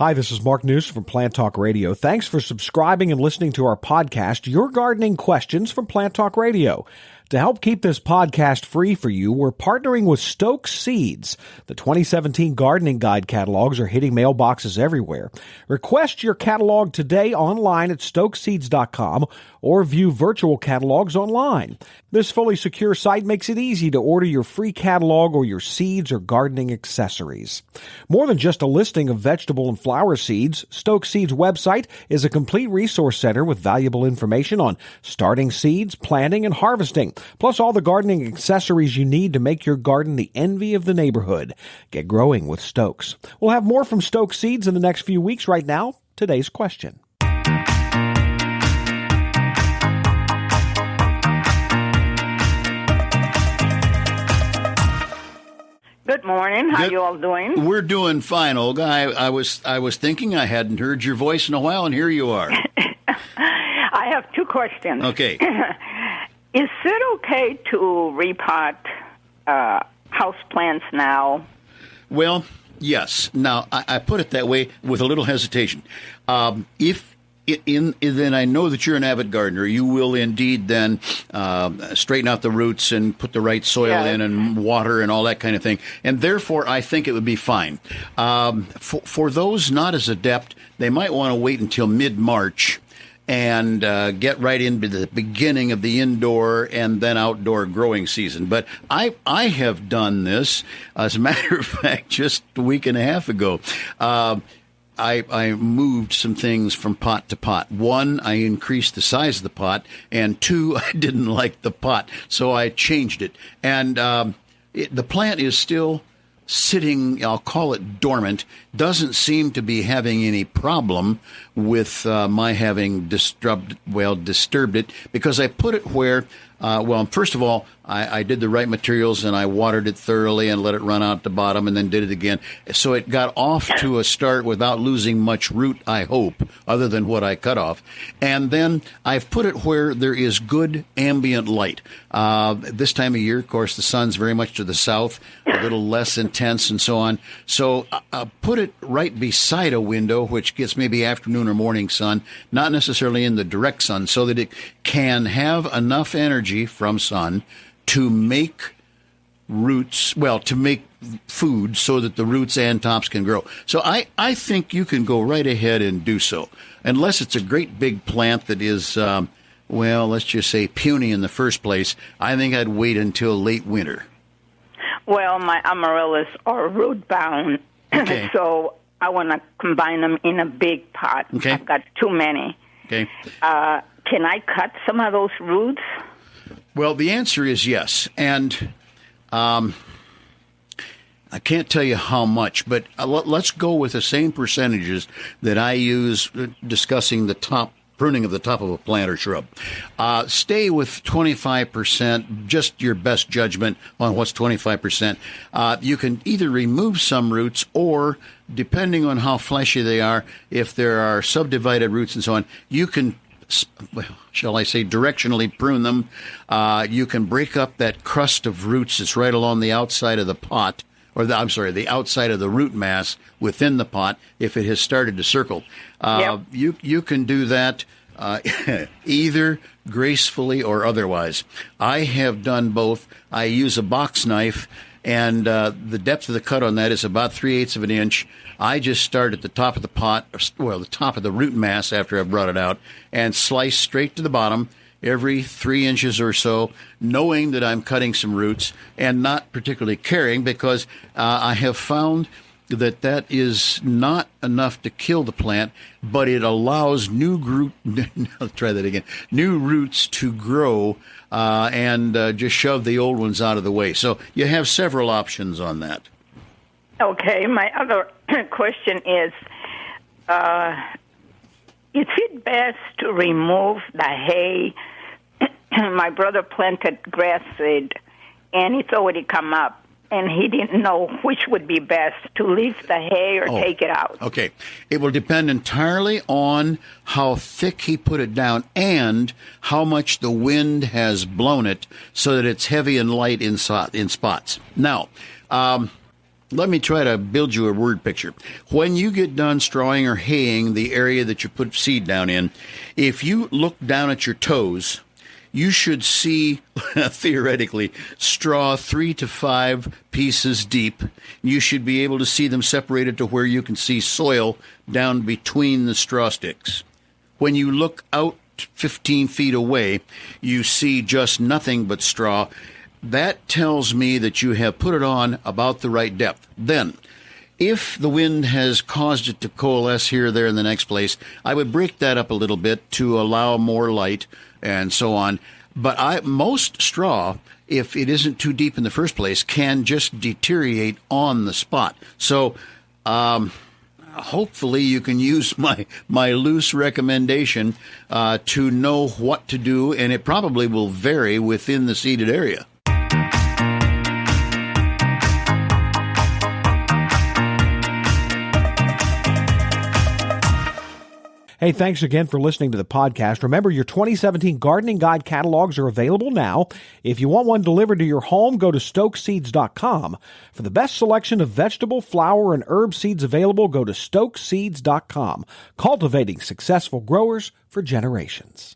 Hi, this is Mark News from Plant Talk Radio. Thanks for subscribing and listening to our podcast, Your Gardening Questions from Plant Talk Radio. To help keep this podcast free for you, we're partnering with Stoke Seeds. The 2017 Gardening Guide catalogs are hitting mailboxes everywhere. Request your catalog today online at stokeseeds.com or view virtual catalogs online. This fully secure site makes it easy to order your free catalog or your seeds or gardening accessories. More than just a listing of vegetable and flower seeds, Stoke Seeds' website is a complete resource center with valuable information on starting seeds, planting, and harvesting, plus all the gardening accessories you need to make your garden the envy of the neighborhood. Get growing with Stokes. We'll have more from Stoke Seeds in the next few weeks. Right now, today's question. Good morning. How you all doing? We're doing fine, Olga. I was thinking I hadn't heard your voice in a while, and here you are. I have two questions. Okay. Is it okay to repot houseplants now? Well, yes. Now, I put it that way with a little hesitation. Then I know that you're an avid gardener. You will indeed then straighten out the roots and put the right soil in and water and all that kind of thing. And therefore, I think it would be fine. For those not as adept, they might want to wait until mid-March and get right into the beginning of the indoor and then outdoor growing season. But I have done this, as a matter of fact, just a week and a half ago. I moved some things from pot to pot. One, I increased the size of the pot, and two, I didn't like the pot, so I changed it. And the plant is still sitting, I'll call it dormant, doesn't seem to be having any problem with my having disturbed it, because I put it where, first of all, I did the right materials and I watered it thoroughly and let it run out the bottom and then did it again. So it got off to a start without losing much root, I hope, other than what I cut off. And then I've put it where there is good ambient light. This time of year, of course, the sun's very much to the south, a little less intense and so on. So I put it right beside a window, which gets maybe afternoon or morning sun, not necessarily in the direct sun, so that it can have enough energy from sun to make to make food so that the roots and tops can grow. So I think you can go right ahead and do so, unless it's a great big plant that is, let's just say puny in the first place. I think I'd wait until late winter. Well, my amaryllis are root bound, okay. So I want to combine them in a big pot. Okay. I've got too many. Okay. Can I cut some of those roots? Well, the answer is yes. And I can't tell you how much, but let's go with the same percentages that I use discussing the pruning of the top of a plant or shrub. Stay with 25%, just your best judgment on what's 25%. You can either remove some roots or, depending on how fleshy they are, if there are subdivided roots and so on, you can, shall I say, directionally prune them. You can break up that crust of roots that's right along the outside of the pot, the outside of the root mass within the pot, if it has started to circle. You can do that either gracefully or otherwise. I have done both. I use a box knife, and the depth of the cut on that is about 3/8 of an inch. I just start at the top of the pot, the top of the root mass after I've brought it out, and slice straight to the bottom every 3 inches or so, knowing that I'm cutting some roots and not particularly caring, because I have found that is not enough to kill the plant, but it allows new roots to grow and just shove the old ones out of the way. So you have several options on that. Okay, my other question is it best to remove the hay? My brother planted grass seed, and it's already come up, and he didn't know which would be best, to leave the hay or take it out. Okay. It will depend entirely on how thick he put it down and how much the wind has blown it so that it's heavy and light in spots. Now, Let me try to build you a word picture. When you get done strawing or haying the area that you put seed down in, if you look down at your toes, you should see, theoretically, straw 3 to 5 pieces deep. You should be able to see them separated to where you can see soil down between the straw sticks. When you look out 15 feet away, you see just nothing but straw. That tells me that you have put it on about the right depth. Then, if the wind has caused it to coalesce here, there, in the next place, I would break that up a little bit to allow more light and so on. But most straw, if it isn't too deep in the first place, can just deteriorate on the spot. So, hopefully you can use my loose recommendation to know what to do, and it probably will vary within the seeded area. Hey, thanks again for listening to the podcast. Remember, your 2017 Gardening Guide catalogs are available now. If you want one delivered to your home, go to stokeseeds.com. For the best selection of vegetable, flower, and herb seeds available, go to stokeseeds.com. Cultivating successful growers for generations.